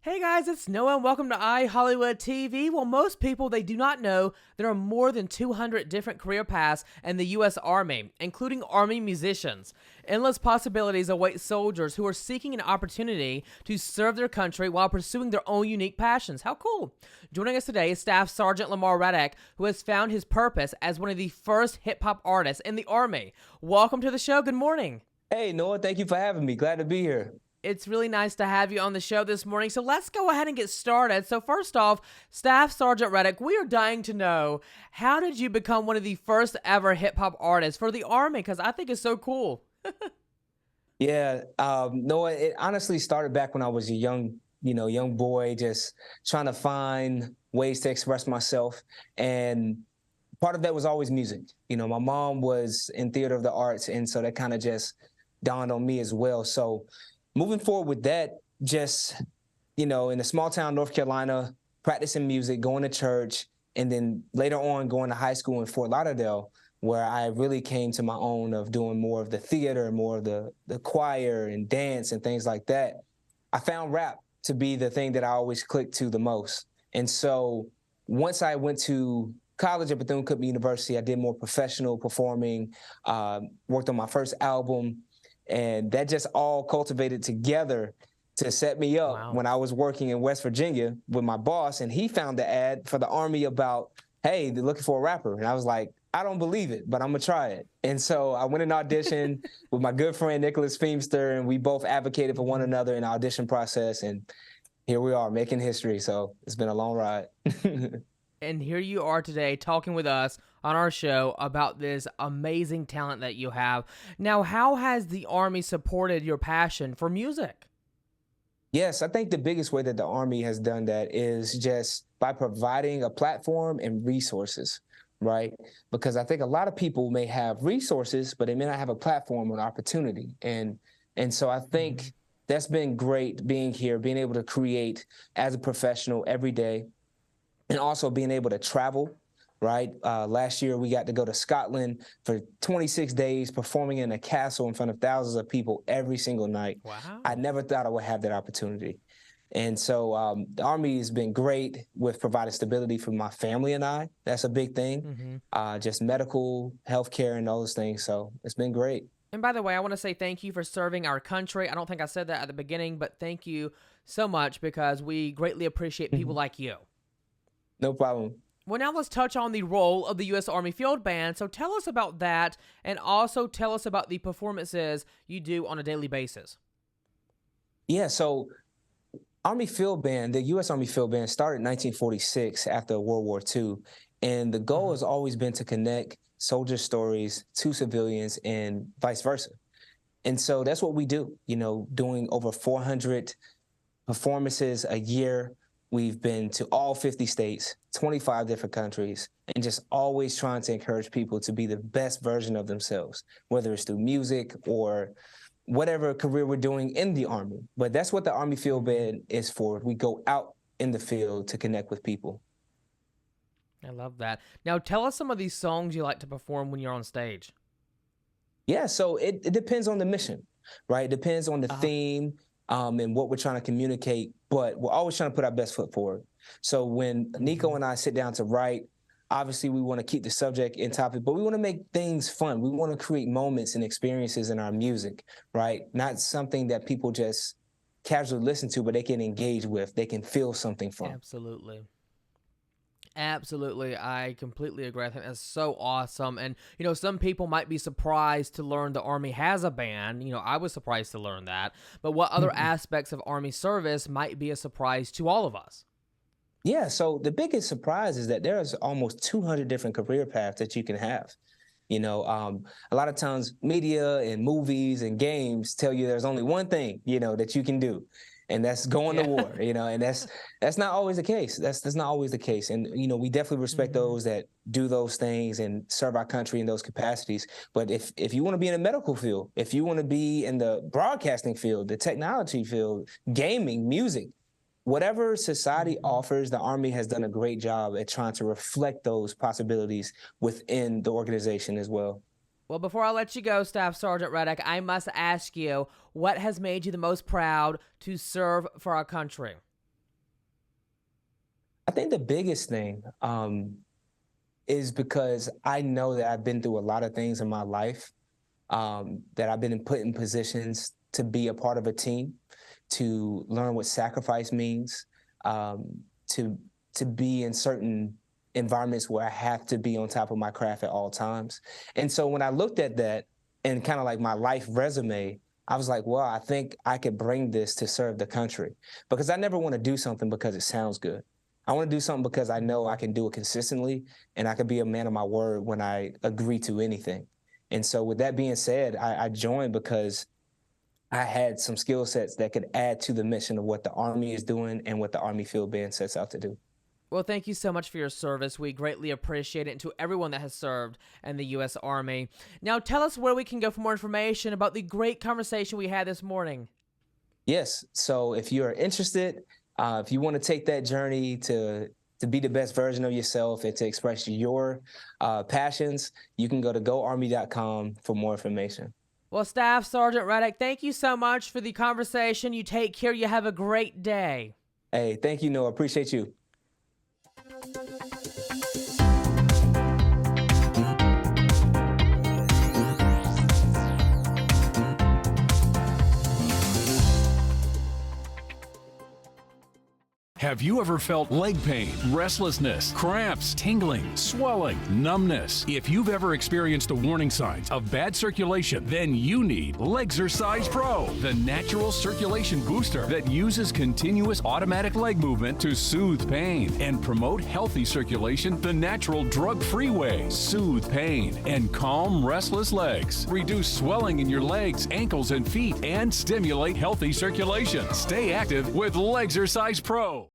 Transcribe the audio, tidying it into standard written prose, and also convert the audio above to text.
Hey guys, it's Noah and welcome to iHollywood TV. Well, most people, they do not know there are more than 200 different career paths in the U.S. Army, including Army musicians. Endless possibilities await soldiers who are seeking an opportunity to serve their country while pursuing their own unique passions. How cool! Joining us today is Staff Sergeant Lamar Riddick, who has found his purpose as one of the first hip-hop artists in the Army. Welcome to the show. Good morning. Hey, Noah, thank you for having me. Glad to be here. It's really nice to have you on the show this morning. So let's go ahead and get started. So first off, Staff Sergeant Riddick, we are dying to know, how did you become one of the first ever hip-hop artists for the Army? Because I think it's so cool. Yeah, Noah, it honestly started back when I was a young boy, just trying to find ways to express myself. And part of that was always music. You know, my mom was in theater of the arts, and so that kind of just dawned on me as well. So moving forward with that, just, in a small town, North Carolina, practicing music, going to church, and then later on going to high school in Fort Lauderdale, where I really came to my own of doing more of the theater, more of the choir and dance and things like that. I found rap to be the thing that I always clicked to the most. And so once I went to college at Bethune-Cookman University, I did more professional performing, worked on my first album, and that just all cultivated together to set me up when I was working in West Virginia with my boss, and he found the ad for the Army about, hey, they're looking for a rapper. And I was like, I don't believe it, but I'm gonna try it. And so I went and auditioned with my good friend, Nicholas Feemster, and we both advocated for one another in the audition process. And here we are making history. So it's been a long ride. And here you are today talking with us on our show about this amazing talent that you have. Now, how has the Army supported your passion for music? Yes, I think the biggest way that the Army has done that is just by providing a platform and resources, right? Because I think a lot of people may have resources, but they may not have a platform or an opportunity. And so I think that's been great, being here, being able to create as a professional every day, and also being able to travel, right? Last year, we got to go to Scotland for 26 days, performing in a castle in front of thousands of people every single night. Wow. I never thought I would have that opportunity. And so the Army has been great with providing stability for my family and I. That's a big thing. Just medical, healthcare, and those things. So it's been great. And by the way, I want to say thank you for serving our country. I don't think I said that at the beginning, but thank you so much, because we greatly appreciate people like you. No problem. Well, now let's touch on the role of the U.S. Army Field Band. So tell us about that, and also tell us about the performances you do on a daily basis. Yeah, so Army Field Band, the U.S. Army Field Band started in 1946 after World War II, and the goal has always been to connect soldier stories to civilians and vice versa. And so that's what we do, doing over 400 performances a year. We've been to all 50 states, 25 different countries, and just always trying to encourage people to be the best version of themselves, whether it's through music or whatever career we're doing in the Army. But that's what the Army Field Band is for. We go out in the field to connect with people. I love that. Now, tell us some of these songs you like to perform when you're on stage. Yeah, so it depends on the mission, right? It depends on the theme. And what we're trying to communicate, but we're always trying to put our best foot forward. So when Nico and I sit down to write, obviously we want to keep the subject in topic, but we want to make things fun. We want to create moments and experiences in our music, right? Not something that people just casually listen to, but they can engage with, they can feel something from. Absolutely. Absolutely. I completely agree. I think that's so awesome. And, some people might be surprised to learn the Army has a band. I was surprised to learn that. But what other aspects of Army service might be a surprise to all of us? Yeah, so the biggest surprise is that there's almost 200 different career paths that you can have. A lot of times media and movies and games tell you there's only one thing, that you can do. And that's going to war, and that's not always the case. That's not always the case. And, we definitely respect those that do those things and serve our country in those capacities. But if you want to be in the medical field, if you want to be in the broadcasting field, the technology field, gaming, music, whatever society offers, the Army has done a great job at trying to reflect those possibilities within the organization as well. Well, before I let you go, Staff Sergeant Riddick, I must ask you, what has made you the most proud to serve for our country? I think the biggest thing is because I know that I've been through a lot of things in my life, that I've been put in positions to be a part of a team, to learn what sacrifice means, to be in certain environments where I have to be on top of my craft at all times. And so when I looked at that and kind of like my life resume, I was like, well, I think I could bring this to serve the country, because I never want to do something because it sounds good. I want to do something because I know I can do it consistently, and I can be a man of my word when I agree to anything. And so with that being said, I joined because I had some skill sets that could add to the mission of what the Army is doing and what the Army Field Band sets out to do. Well, thank you so much for your service. We greatly appreciate it, and to everyone that has served in the U.S. Army. Now, tell us where we can go for more information about the great conversation we had this morning. Yes. So if you're interested, if you want to take that journey to be the best version of yourself and to express your passions, you can go to goarmy.com for more information. Well, Staff Sergeant Riddick, thank you so much for the conversation. You take care. You have a great day. Hey, thank you, Noah. Appreciate you. Have you ever felt leg pain, restlessness, cramps, tingling, swelling, numbness? If you've ever experienced the warning signs of bad circulation, then you need Legzercise Pro, the natural circulation booster that uses continuous automatic leg movement to soothe pain and promote healthy circulation the natural drug-free way. Soothe pain and calm restless legs. Reduce swelling in your legs, ankles, and feet, and stimulate healthy circulation. Stay active with Legzercise Pro.